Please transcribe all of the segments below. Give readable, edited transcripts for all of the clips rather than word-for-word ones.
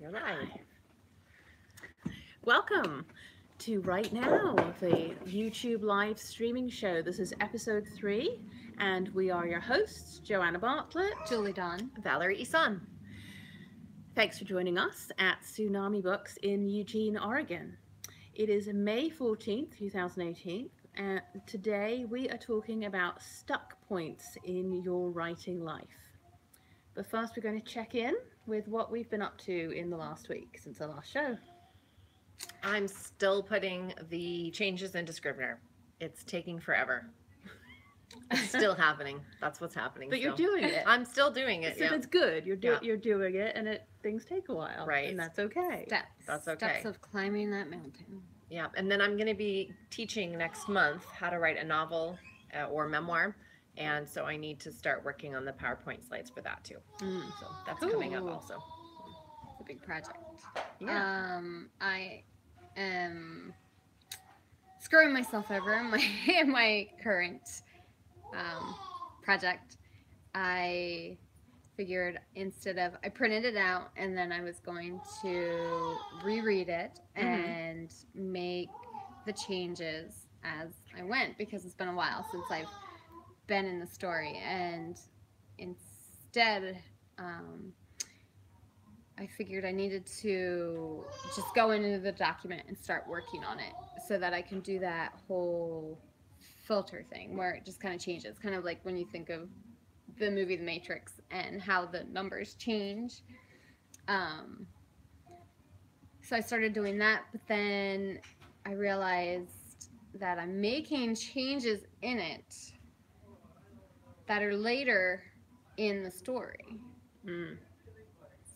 You're live. Welcome to Right Now, the YouTube live streaming show. This is episode 3, and we are your hosts, Joanna Bartlett, Julie Dawn. Valerie Ihsan. Thanks for joining us at Tsunami Books in Eugene, Oregon. It is May 14th, 2018, and today we are talking about stuck points in your writing life. But first, we're going to check in with what we've been up to in the last week since our last show. I'm still putting the changes into Scrivener. It's taking forever. It's still happening. That's what's happening. But still. you're doing it. I'm still doing it. So Yeah. that's good. You're Yeah. doing it, and things take a while, Right. And that's okay. Steps. That's okay. Steps of climbing that mountain. Yeah. And then I'm going to be teaching next month how to write a novel or memoir. And so I need to start working on the PowerPoint slides for that too. So that's coming up Cool. also. It's a big project. Yeah. I am screwing myself over in my current project. I figured I printed it out and then I was going to reread it and make the changes as I went, because it's been a while since I've been in the story, and instead I figured I needed to just go into the document and start working on it so that I can do that whole filter thing where it just kind of changes, kind of like when you think of the movie The Matrix and how the numbers change. So I started doing that, but then I realized that I'm making changes in it that are later in the story.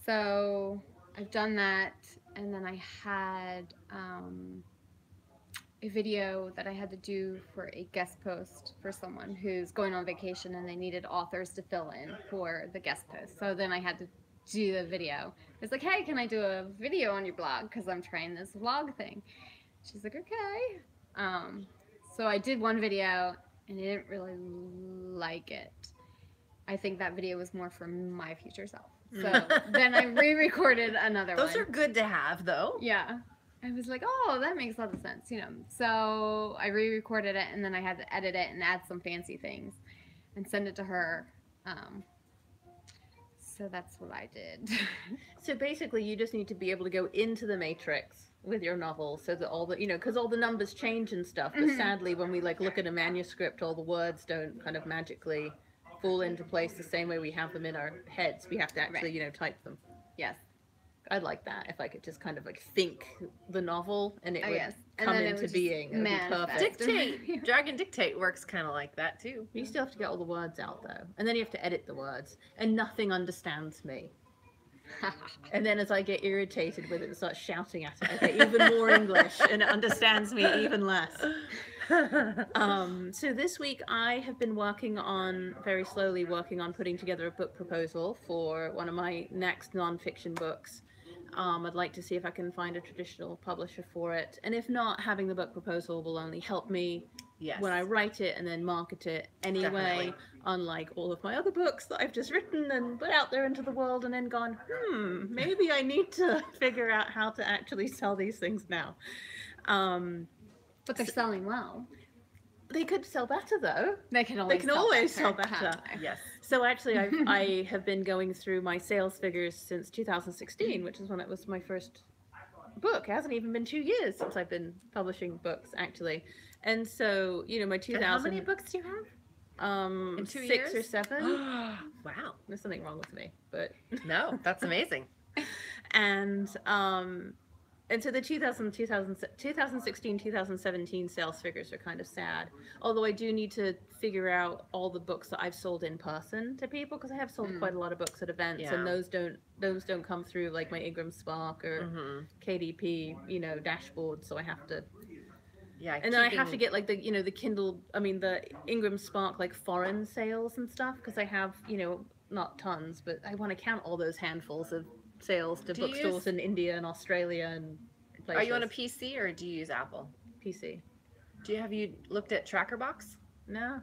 So I've done that, and then I had a video that I had to do for a guest post for someone who's going on vacation, and they needed authors to fill in for the guest post. So then I had to do the video. It's like, hey, can I do a video on your blog? Because I'm trying this vlog thing. She's like, okay. So I did one video, and I didn't really like it. I think that video was more for my future self. So then I re-recorded another one. Those are good to have, though. Yeah. I was like, oh, that makes a lot of sense, So I re-recorded it, and then I had to edit it and add some fancy things and send it to her. So that's what I did. So basically, you just need to be able to go into the matrix with your novel, so that all the, because all the numbers change and stuff. But sadly, when we look at a manuscript, all the words don't kind of magically fall into place the same way we have them in our heads. We have to actually, type them. Yes. I'd like that if I could just kind of think the novel and it would yes. come into being. It would be perfect. Dictate. Dragon Dictate works kind of like that too. You still have to get all the words out though, and then you have to edit the words, and nothing understands me. And then as I get irritated with it and start shouting at it, I get even more English, and it understands me even less. So this week I have been very slowly working on putting together a book proposal for one of my next nonfiction books. I'd like to see if I can find a traditional publisher for it, and if not, having the book proposal will only help me when I write it and then market it anyway. Definitely. Unlike all of my other books that I've just written and put out there into the world and then gone, maybe I need to figure out how to actually sell these things now. But they're selling well. They could sell better though. They can always sell better. Yes. So actually, I have been going through my sales figures since 2016, which is when it was my first book. It hasn't even been 2 years since I've been publishing books, actually. And so, my 2000. And how many books do you have? In 2 years? 6 or 7. Wow. There's something wrong with me, but No, that's amazing. and so the 2016, 2017 sales figures are kind of sad. Although I do need to figure out all the books that I've sold in person to people, because I have sold quite a lot of books at events, and those don't come through like my Ingram Spark or KDP, dashboard. So I have to. Yeah. And then I have to get the Kindle, the Ingram Spark foreign sales and stuff, because I have not tons, but I want to count all those handfuls of sales to bookstores in India and Australia and places. Are you on a PC or do you use Apple? PC. Have you looked at TrackerBox? No.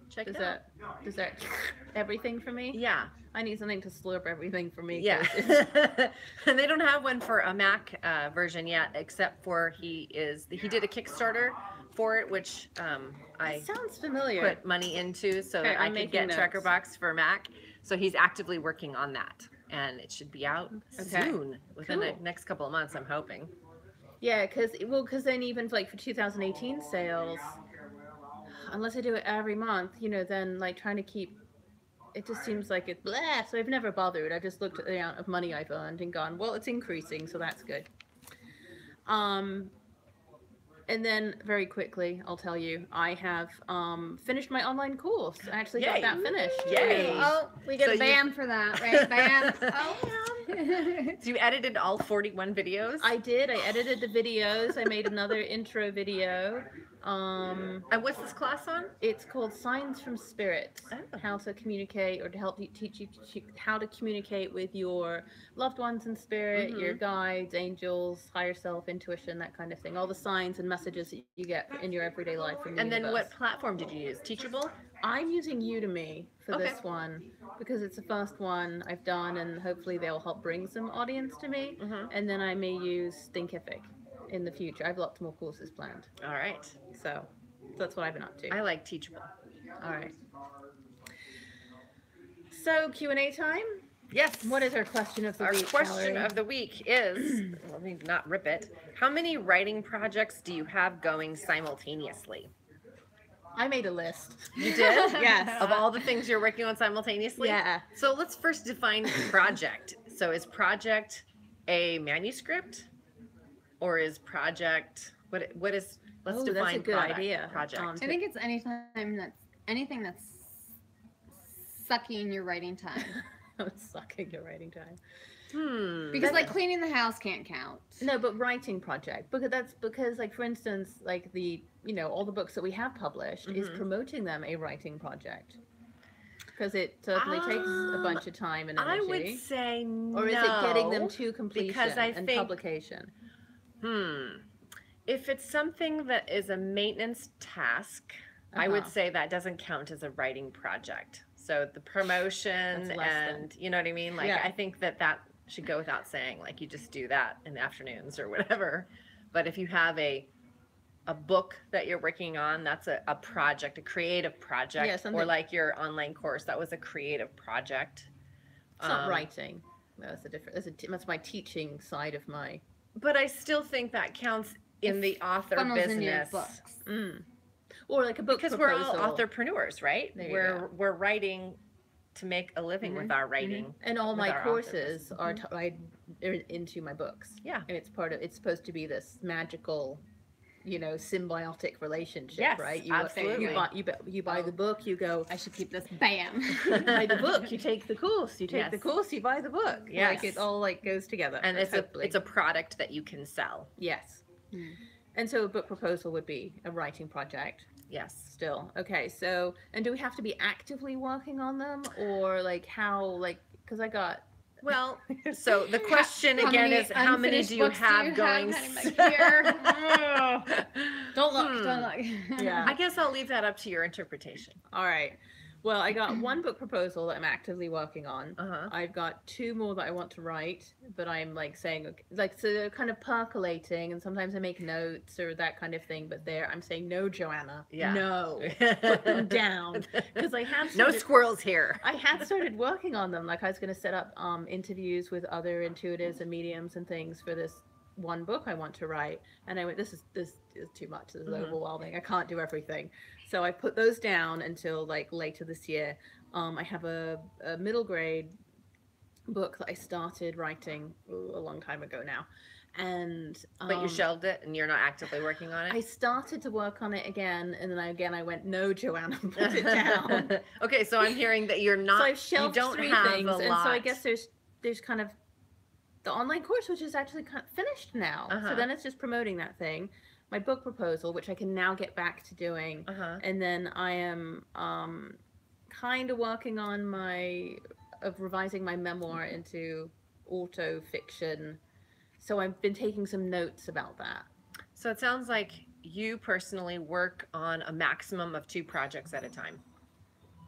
Check Does it out. that everything for me? Yeah. I need something to slurp everything for me. Yeah. 'cause it's- And they don't have one for a Mac version yet, except for he did a Kickstarter for it, which I It sounds familiar. put money into so Okay, that I I'm could making get notes. Box for Mac. So he's actively working on that, and it should be out Okay. soon, within the Cool. next couple of months, I'm hoping. Yeah, because then even like for 2018 sales, unless I do it every month, then like trying to keep, it just seems like it's blah. So I've never bothered. I just looked at the amount of money I've earned and gone, well, it's increasing, so that's good. And then very quickly, I'll tell you, I have finished my online course. I actually got Yay. that finished. Yay. Oh, we get So a you- ban for that, right? Ban. Oh. So you edited all 41 videos? I did. I edited the videos. I made another intro video. And what's this class on? It's called Signs from Spirits. Oh. How to communicate, or to help you teach you how to communicate with your loved ones in spirit, your guides, angels, higher self, intuition, that kind of thing. All the signs and messages that you get in your everyday life from the And then universe. what platform did you use? Teachable? I'm using Udemy for Okay. this one because it's the first one I've done, and hopefully they'll help bring some audience to me. And then I may use Thinkific in the future. I have lots more courses planned, All right. so that's what I've been up to. I like Teachable. All right. So Q&A time. Yes. What is our question of the Our week? question Valerie? of the week is, let me not rip it. How many writing projects do you have going simultaneously? I made a list. You did? Yes. Of all the things you're working on simultaneously? Yeah. So let's first define project. So is project a manuscript? Or is project, what is, let's Oh, that's a define good product, idea. project. I think it's anything that's sucking your writing time. I'm sucking your writing time. Because like cleaning the house can't count. No, but writing project, because like for instance, like the all the books that we have published is promoting them a writing project, because it certainly takes a bunch of time and energy. I would say no. Or is it getting them to completion because I and think- publication? If it's something that is a maintenance task, I would say that doesn't count as a writing project. So the promotion That's less than. and you know what I mean? Like Yeah. I think that should go without saying. Like you just do that in the afternoons or whatever. But if you have a book that you're working on, that's a project, a creative project. Yeah, or something- like your online course, that was a creative project. It's not writing. That's a different. That's my teaching side of my. But I still think that counts in the author Funnels in your business. books. Or like a book Because proposal. we're all entrepreneurs, right? There you We're writing to make a living with our writing. And all with my our courses are tied into my books. Yeah. And it's supposed to be this magical, symbiotic relationship, Yes, right? absolutely. You buy the book, you go, I should keep this. Bam. you buy the book, you take the course, you take the Yes. course, you buy the book. Yes. Like it all like goes together. And hopefully. it's a product that you can sell. Yes. And so a book proposal would be a writing project. Yes. Still. Okay, so, and do we have to be actively working on them, or like how, because I got, Well, so the question How again many is how many unfinished do you books have going? hanging back here? don't look, Don't look. Yeah. I guess I'll leave that up to your interpretation. All right. Well, I got one book proposal that I'm actively working on. Uh-huh. I've got two more that I want to write, but I'm like saying, like, so they're kind of percolating, and sometimes I make notes or that kind of thing. But I'm saying, no, Joanna, Yeah. no, put them down, because I had No started, squirrels here. I had started working on them. Like I was going to set up interviews with other intuitives and mediums and things for this one book I want to write, and I went, this is too much. This is overwhelming. I can't do everything. So I put those down until like later this year. I have a middle grade book that I started writing a long time ago now, and But you shelved it and you're not actively working on it? I started to work on it again, and then I went, no, Joanna, put it down. Okay, so I'm hearing that you're not, So I've shelved you don't three have things, a and lot. so I guess there's kind of the online course, which is actually kind of finished now. Uh-huh. So then it's just promoting that thing. My book proposal, which I can now get back to doing, and then I am kind of working on revising my memoir into auto fiction. So I've been taking some notes about that. So it sounds like you personally work on a maximum of 2 projects at a time.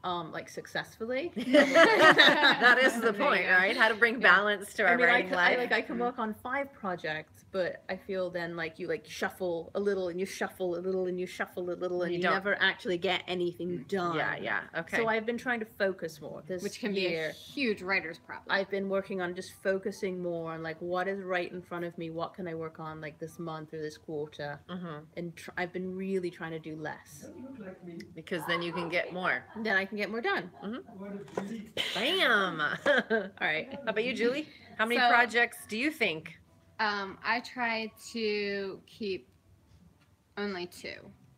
like successfully. That is the There you point, go. right? How to bring balance to our writing life. I can work on 5 projects, but I feel then like you like shuffle a little and you shuffle a little and you shuffle a little and You you don't- never actually get anything done. Yeah, okay. So I've been trying to focus more this Which can year. be a huge writer's problem. I've been working on just focusing more on like what is right in front of me, what can I work on like this month or this quarter, and I've been really trying to do less. Because then you can get more. Then I can get more done. Bam! All right. How about you, Julie? How many So- projects do you think? I try to keep only 2.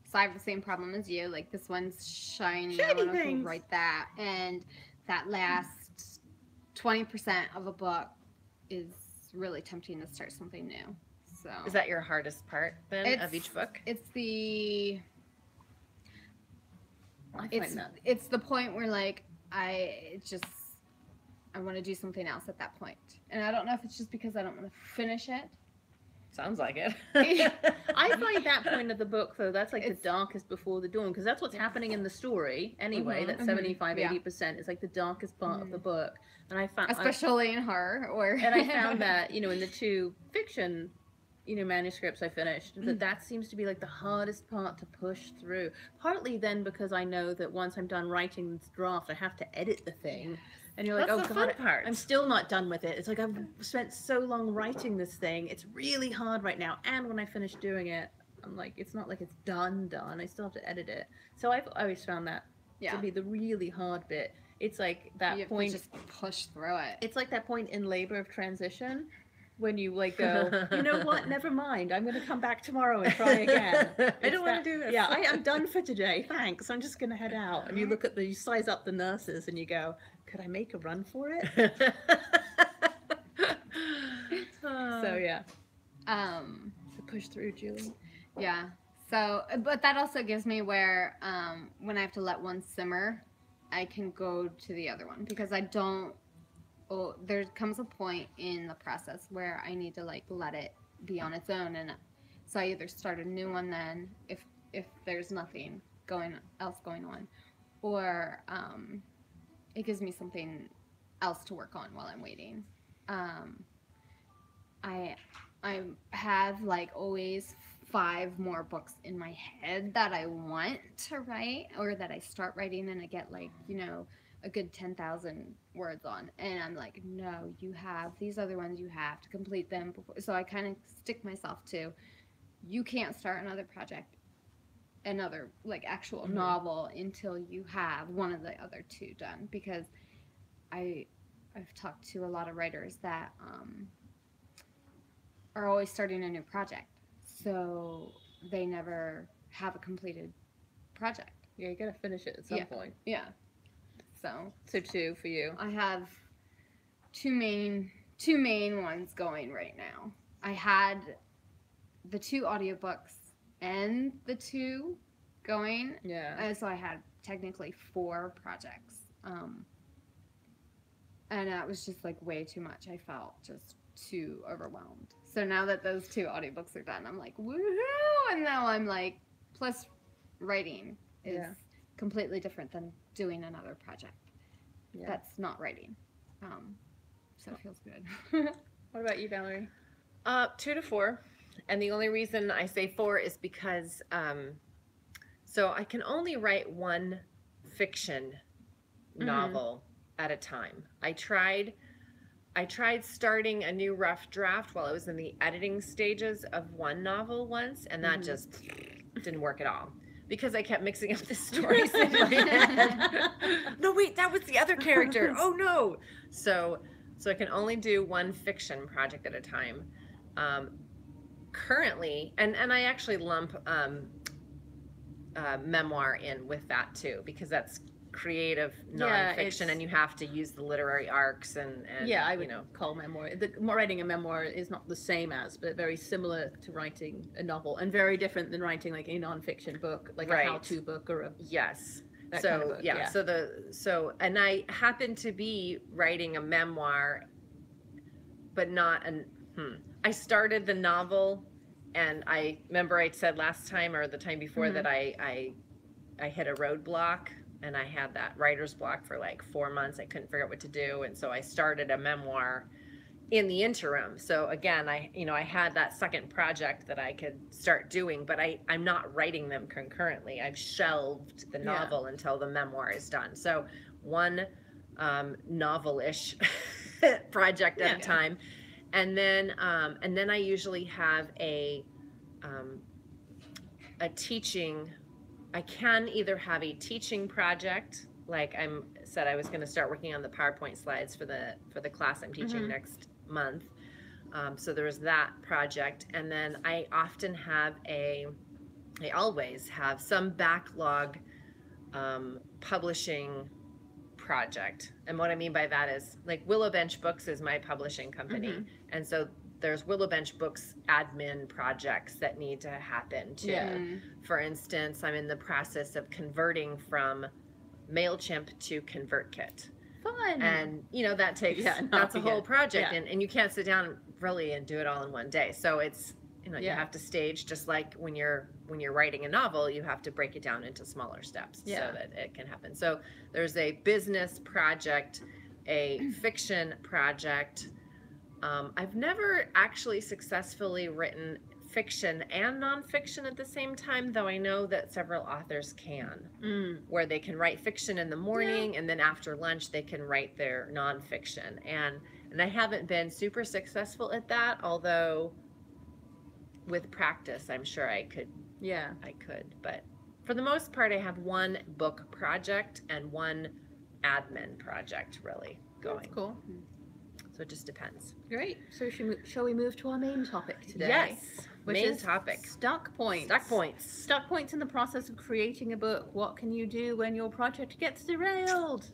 So I have the same problem as you. Like this one's shiny. I Shiny want to things. write that, and that last 20% of a book is really tempting to start something new. So Is that your hardest part then of each book? It's the I find it's that. it's the point where like I want to do something else at that point, and I don't know if it's just because I don't want to finish it. Sounds like it. I find that point of the book though, that's like It's- the darkest before the dawn, because that's what's happening in the story anyway. That 75-80% is like the darkest part of the book, and I found Especially in horror, or and I found that in the 2 fiction manuscripts I finished, that seems to be like the hardest part to push through, partly then because I know that once I'm done writing this draft I have to edit the thing, and you're like, That's oh the god, fun part. I'm still not done with it. It's like I've spent so long writing this thing, it's really hard right now, and when I finish doing it I'm like, it's not like it's done I still have to edit it. So I've always found that to be the really hard bit. It's like that you have point to just push through it. it's like that point in labor of transition when you like go, you know what, never mind, I'm going to come back tomorrow and try again. I don't want to do this. Yeah, I am done for today, thanks, I'm just going to head out. And you look at you size up the nurses and you go, could I make a run for it? So yeah, so push through, Julie. Yeah. So, but that also gives me where when I have to let one simmer, I can go to the other one, because I don't. Oh, there comes a point in the process where I need to like let it be on its own, and so I either start a new one then if there's nothing else going on, or it gives me something else to work on while I'm waiting. I have like always 5 more books in my head that I want to write, or that I start writing and I get like a good 10,000 words on, and I'm like, no, you have these other ones, you have to complete them before. So I kind of stick myself to, you can't start another project, another like actual novel, until you have one of the other 2 done, because I've talked to a lot of writers that are always starting a new project, so they never have a completed project. Yeah, you gotta finish it at some point. Yeah. So 2 for you. I have two main ones going right now. I had the 2 audiobooks and the 2 going. Yeah. So I had technically 4 projects. And that was just like way too much. I felt just too overwhelmed. So now that those 2 audiobooks are done, I'm like, woohoo! And now I'm like, plus writing is completely different than doing another project. Yeah. That's not writing. So it feels good. What about you, Valerie? 2 to 4, and the only reason I say 4 is because so I can only write 1 fiction novel at a time. I tried starting a new rough draft while I was in the editing stages of 1 novel once, and that just didn't work at all, because I kept mixing up the stories in my head. No, wait, that was the other character. Oh no. So I can only do 1 fiction project at a time. Currently, and I actually lump memoir in with that too, because that's creative nonfiction, and you have to use the literary arcs and I would call memoir. Writing a memoir is not the same as, but very similar to writing a novel, and very different than writing like a nonfiction book, like a how-to book or a that kind of book. And I happen to be writing a memoir, but not I started the novel, and I remember I said last time or the time before that I hit a roadblock and I had that writer's block for like 4 months. I couldn't figure out what to do, and so I started a memoir in the interim. So again, I had that second project that I could start doing, but I'm not writing them concurrently. I've shelved the novel until the memoir is done. So one novel-ish project at a time, and then I usually have a teaching. I can either have a teaching project, like I said I was going to start working on the PowerPoint slides for the class I'm teaching next month. So there was that project, and then I always have some backlog publishing project. And what I mean by that is, like, Willow Bench Books is my publishing company, and so there's Willow Bench Books admin projects that need to happen too. Yeah. For instance, I'm in the process of converting from MailChimp to ConvertKit. Fun. And that takes that's a whole project, and you can't sit down really and do it all in one day. So it's you have to stage, just like when you're writing a novel, you have to break it down into smaller steps so that it can happen. So there's a business project, a fiction project. I've never actually successfully written fiction and nonfiction at the same time, though I know that several authors can, where they can write fiction in the morning and then after lunch they can write their nonfiction. And I haven't been super successful at that, although with practice I'm sure I could. Yeah, I could. But for the most part, I have one book project and one admin project really going. That's cool. So it just depends. Great. So shall we move to our main topic today? Yes. Which main is topic. Stuck points. Stuck points. Stuck points in the process of creating a book. What can you do when your project gets derailed?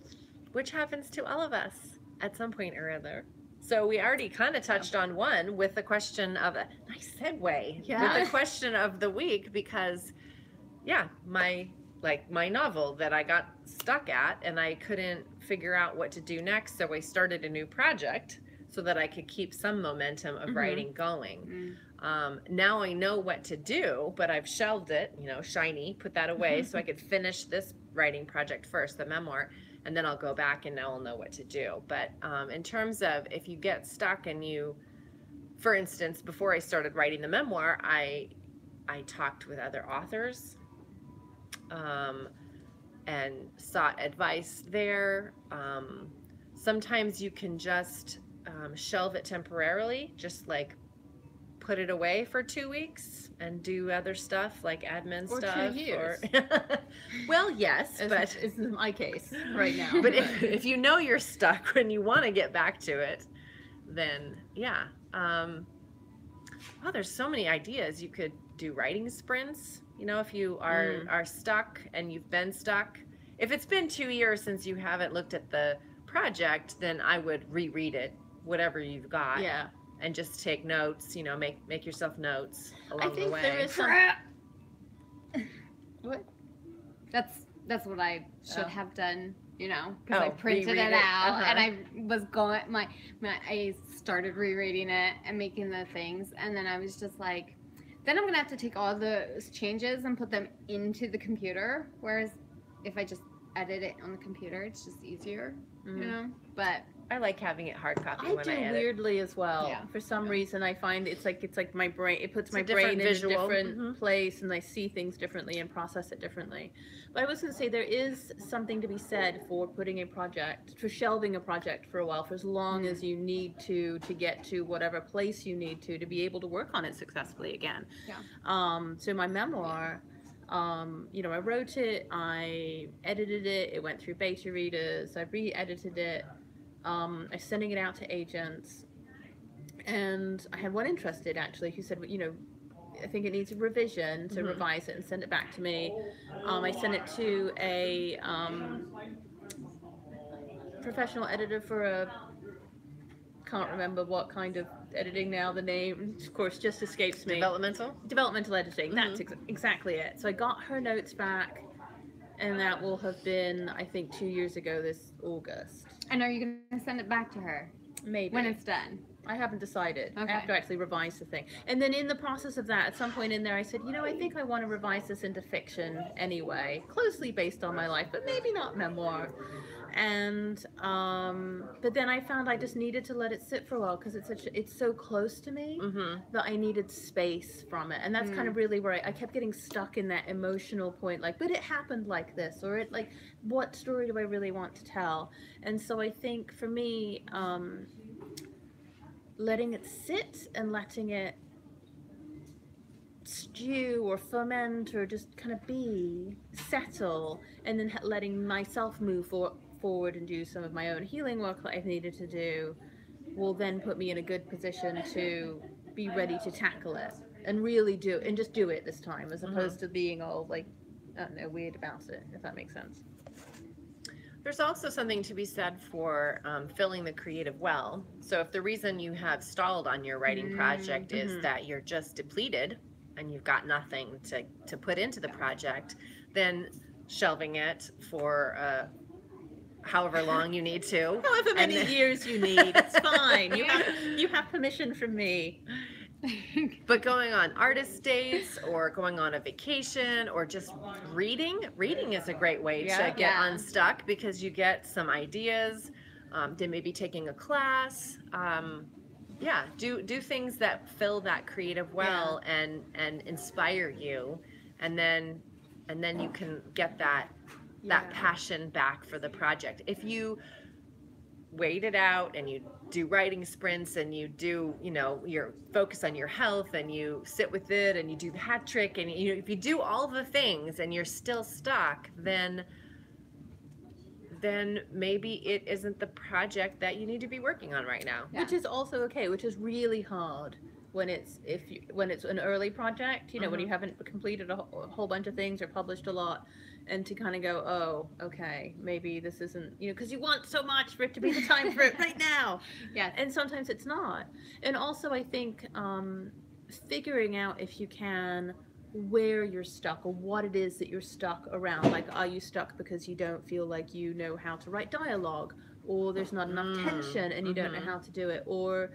Which happens to all of us at some point or other. So we already kind of touched on one with the question of a nice segue. Yeah. With the question of the week, because my novel that I got stuck at and I couldn't figure out what to do next, so I started a new project so that I could keep some momentum of writing going. Now I know what to do, but I've shelved it, shiny, put that away so I could finish this writing project first, the memoir, and then I'll go back and now I'll know what to do. But in terms of if you get stuck and for instance, before I started writing the memoir, I talked with other authors and sought advice there. Sometimes you can just shelve it temporarily, just like put it away for 2 weeks and do other stuff like admin or stuff. 2 years. Well, yes, but it's in my case right now. But if you know you're stuck when you want to get back to it, then there's so many ideas. You could do writing sprints. If you are stuck and you've been stuck, if it's been 2 years since you haven't looked at the project, then I would reread it, whatever you've got. Yeah. And just take notes, make yourself notes along the way. There is some... What? That's what I should have done, because I printed it out and I was going, I started rereading it and making the things, and then I was just like, then I'm gonna have to take all those changes and put them into the computer, whereas if I just edit it on the computer, it's just easier, but I like having it hard copy I when do I edit. Weirdly as well. Yeah. For some reason, I find it's like my brain. It puts my different brain visual. in a different place, and I see things differently and process it differently. But I was going to say there is something to be said for shelving a project for a while, for as long as you need to get to whatever place you need to be able to work on it successfully again. Yeah. So my memoir. I wrote it, I edited it, it went through beta readers, I re-edited it. I'm sending it out to agents, and I had one interested actually who said, I think it needs a revision to revise it and send it back to me. I sent it to a professional editor for can't remember what kind of editing now, the name of course just escapes me. Developmental editing, that's exactly it. So I got her notes back, and that will have been, I think, 2 years ago this August. And are you going to send it back to her? Maybe. When it's done? I haven't decided. Okay. I have to actually revise the thing. And then in the process of that, at some point in there, I said, I think I want to revise this into fiction anyway, closely based on my life, but maybe not memoir. And but then I found I just needed to let it sit for a while because it's so close to me that I needed space from it. And that's kind of really where I kept getting stuck in that emotional point, like, but it happened like this, or it like, what story do I really want to tell? And so I think for me, letting it sit and letting it stew or ferment or just kind of settle, and then letting myself move forward and do some of my own healing work that I've needed to do will then put me in a good position to be ready to tackle it and really just do it this time, as opposed to being all like, I don't know, weird about it, if that makes sense. There's also something to be said for filling the creative well. So if the reason you have stalled on your writing project is that you're just depleted and you've got nothing to put into the project, then shelving it for however long you need to. However many years you need, it's fine. You have permission from me. But going on artist dates or going on a vacation or just reading is a great way to get unstuck, because you get some ideas. Then maybe taking a class. Do things that fill that creative well and inspire you, and then you can get that passion back for the project. If you wait it out and you do writing sprints and you do, your focus on your health and you sit with it and you do the hat trick, and if you do all the things and you're still stuck, then maybe it isn't the project that you need to be working on right now. Which is also okay, which is really hard when it's an early project, when you haven't completed a whole bunch of things or published a lot, and to kind of go, oh, okay, maybe this isn't, because you want so much for it to be the time for it right now. Yeah. And sometimes it's not. And also I think figuring out, if you can, where you're stuck or what it is that you're stuck around. Like, are you stuck because you don't feel like you know how to write dialogue, or there's not enough tension and you don't know how to do it, or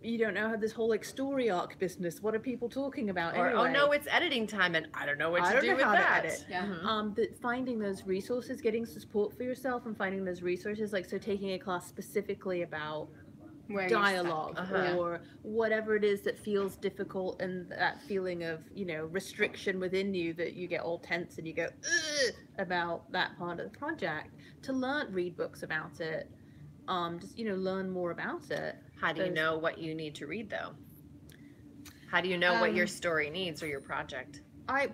you don't know how this whole like story arc business, what are people talking about or anyway? Oh no, it's editing time and I don't know what to do with that. But finding those resources, getting support for yourself and finding those resources, like, so taking a class specifically about dialogue or whatever it is that feels difficult, and that feeling of restriction within you, that you get all tense and you go about that part of the project, to read books about it, just learn more about it. How do you know what you need to read though? How do you know what your story needs or your project?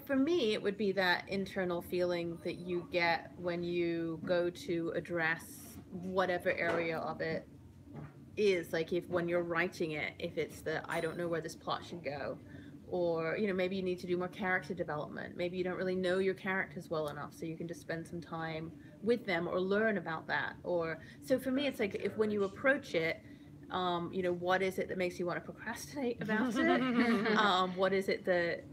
For me, it would be that internal feeling that you get when you go to address whatever area of it is, like, when you're writing it, if it's I don't know where this plot should go, or maybe you need to do more character development, maybe you don't really know your characters well enough, so you can just spend some time with them or learn about that. Or so for me, it's like, when you approach it, what is it that makes you want to procrastinate about it? What is it that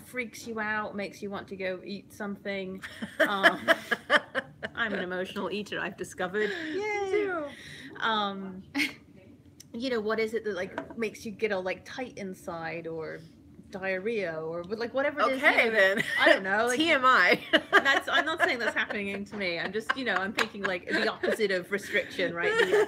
freaks you out, makes you want to go eat something? I'm an emotional eater, I've discovered. Yay! What is it that like makes you get all like tight inside, or diarrhea, or like whatever it is. Okay, then. I don't know. Like, TMI. I'm not saying that's happening to me. I'm just, I'm thinking like the opposite of restriction right here.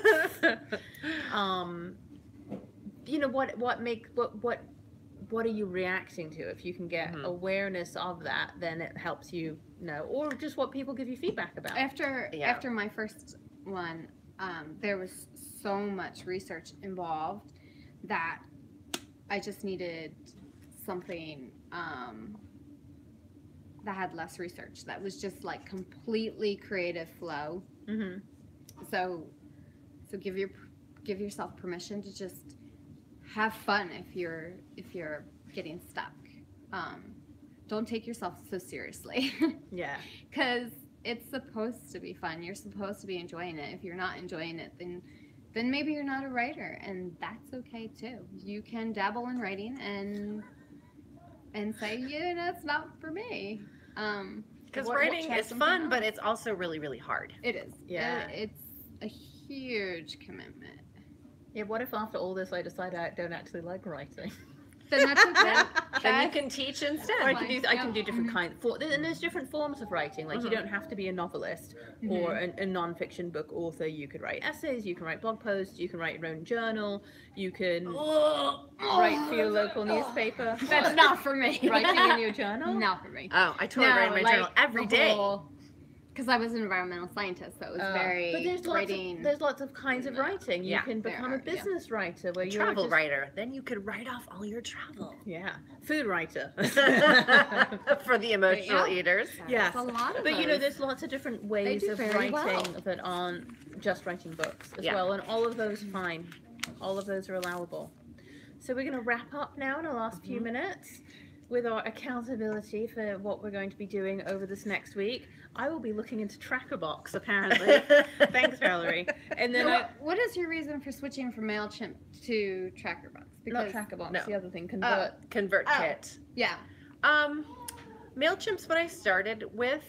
What are you reacting to? If you can get awareness of that, then it helps you know, or just what people give you feedback about. After my first one, there was so much research involved that I just needed something that had less research, that was just like completely creative flow. So give yourself permission to just have fun if you're getting stuck. Don't take yourself so seriously. Yeah, because it's supposed to be fun. You're supposed to be enjoying it. If you're not enjoying it, then maybe you're not a writer, and that's okay too. You can dabble in writing and say, it's not for me. Because writing is fun, but it's also really, really hard. It is. Yeah. It's a huge commitment. Yeah, what if after all this I decide I don't actually like writing? Then that's okay. Then you can teach instead. Or I can do Yeah. different kinds. And there's different forms of writing. Like you don't have to be a novelist or a non-fiction book author. You could write essays. You can write blog posts. You can write your own journal. You can write for your local newspaper. That's not for me. Writing in your journal. Not for me. Oh, I totally write in my journal every day. Because I was an environmental scientist, so it was very But there's lots of kinds of writing. You Yeah, can become a business writer where you're Travel just, writer. Then you could write off all your travel. Yeah, food writer. For the emotional eaters. Yes. There's a lot of But those. there's lots of different ways do of very writing well. that aren't just writing books as Yeah. well, and all of those are fine. All of those are allowable. So we're going to wrap up now in the last few minutes with our accountability for what we're going to be doing over this next week. I will be looking into Trackerbox, apparently. Thanks, Valerie. And then What is your reason for switching from MailChimp to Trackerbox? not Trackerbox, No. the other thing, Convert. ConvertKit. Yeah. MailChimp's what I started with.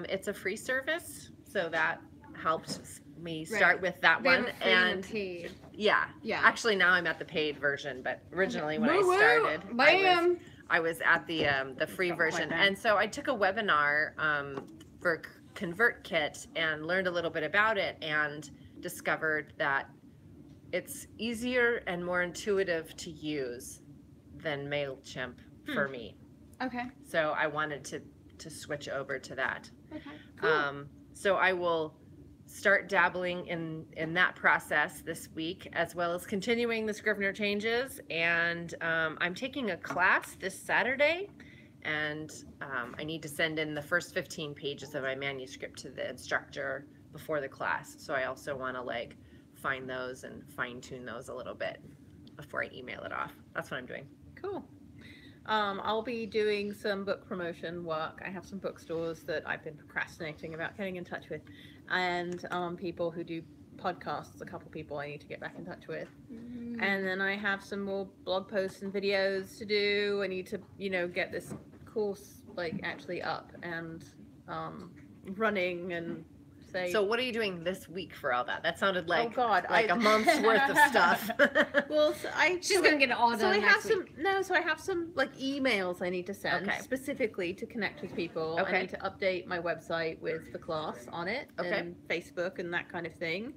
It's a free service, so that helped me start with that They have one. a free And paid. yeah, Yeah. actually now I'm at the paid version, but originally when I Woo-woo! started, Bam! I was at the free Got version, quite and so I took a webinar for ConvertKit and learned a little bit about it and discovered that it's easier and more intuitive to use than MailChimp for me. Okay. So I wanted to switch over to that. Okay. Cool. So I will start dabbling in that process this week, as well as continuing the Scrivener changes. And I'm taking a class this Saturday, and I need to send in the first 15 pages of my manuscript to the instructor before the class. So I also want to like find those and fine tune those a little bit before I email it off. That's what I'm doing. Cool. I'll be doing some book promotion work. I have some bookstores that I've been procrastinating about getting in touch with, and people who do podcasts, a couple people I need to get back in touch with. And then I have some more blog posts and videos to do. I need to, get this course like actually up and running and say. So what are you doing this week for all that? That sounded like Oh God, a month's worth of stuff. Well, She's gonna get it all done. So I have next week. so I have some like emails I need to send Okay. specifically to connect with people. Okay. I need to update my website with the class on it Okay. and Facebook and that kind of thing.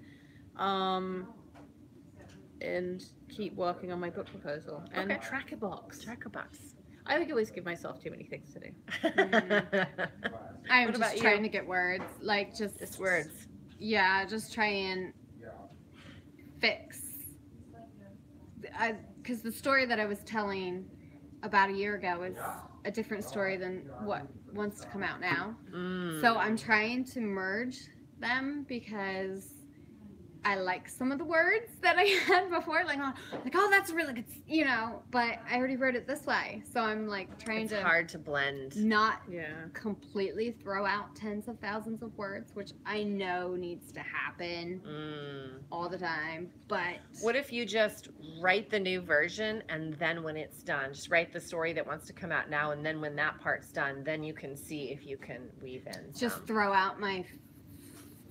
And keep working on my book proposal and Okay. Trackerbox. Trackerbox. I think I always give myself too many things to do. I'm What just about trying you? to get words, like just words. Yeah, just try and fix. Because the story that I was telling about a year ago is a different story than what wants to come out now. So I'm trying to merge them because I like some of the words that I had before, like oh that's really good, but I already wrote it this way, so I'm like trying It's to hard to blend. not Yeah. completely throw out tens of thousands of words, which I know needs to happen all the time, but What if you just write the new version, and then when it's done, just write the story that wants to come out now, and then when that part's done, then you can see if you can weave in just some. throw out my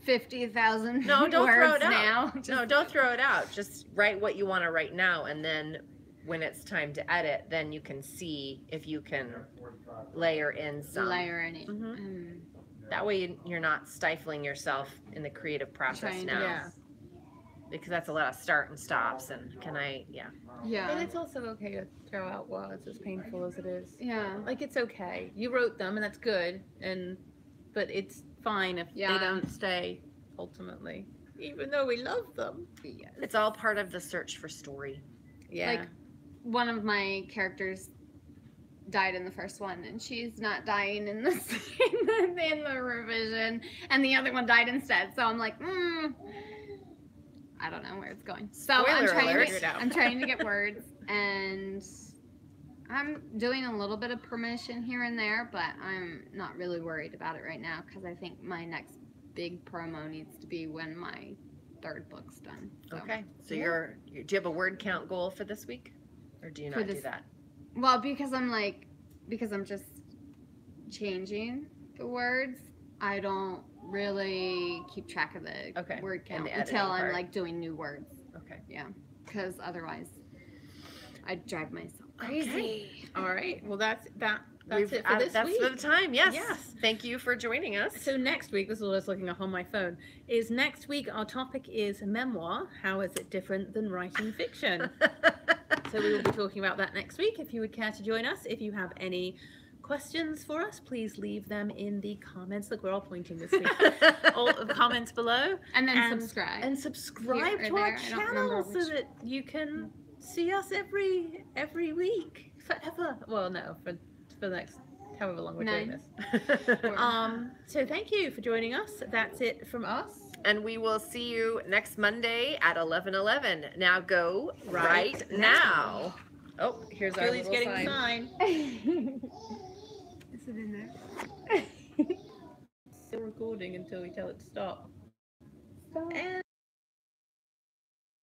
50,000 No, don't words throw it out. now. No, don't throw it out. Just write what you want to write now, and then when it's time to edit, then you can see if you can layer in some. Layer in it. Mhm. That way you're not stifling yourself in the creative process Trying to- now. Yeah. Because that's a lot of start and stops, and Yeah. And it's also okay to throw out words, as painful as it is. Yeah. Like, it's okay. You wrote them, and that's good. But it's fine if Yeah. they don't stay, ultimately. Even though we love them. Yes. it's all part of the search for story. Yeah. Like, one of my characters died in the first one, and she's not dying in this in the revision, and the other one died instead. So I'm like, I don't know where it's going. So I'm Spoiler trying alert. to I'm trying to get words, and I'm doing a little bit of permission here and there, but I'm not really worried about it right now because I think my next big promo needs to be when my third book's done. So. Okay. So Yeah. do you have a word count goal for this week? Or do you For not do this- that? Well, because I'm just changing the words, I don't really keep track of the Okay, word and count the editing until I'm part. like doing new words. Okay. Yeah. because otherwise I'd drive myself crazy. Okay. All right. Well, that's it for this That's week. for the time. Yes. Yes. Thank you for joining us. So next week, this is what I was looking up on my phone, is next week our topic is memoir. How is it different than writing fiction? So we will be talking about that next week. If you would care to join us, if you have any questions for us, please leave them in the comments. Look, we're all pointing this week. All the comments below. And then subscribe. And subscribe Here to or our there. I don't remember channel so which. that you can see us every week. Forever. Well, no, for the next however long we're doing 9. this. So thank you for joining us. That's it from us. And we will see you next Monday at 11:11. Now go right now. Oh, here's our Julie's little getting sign. the sign. Is it in there? Still recording until we tell it to stop. Stop. And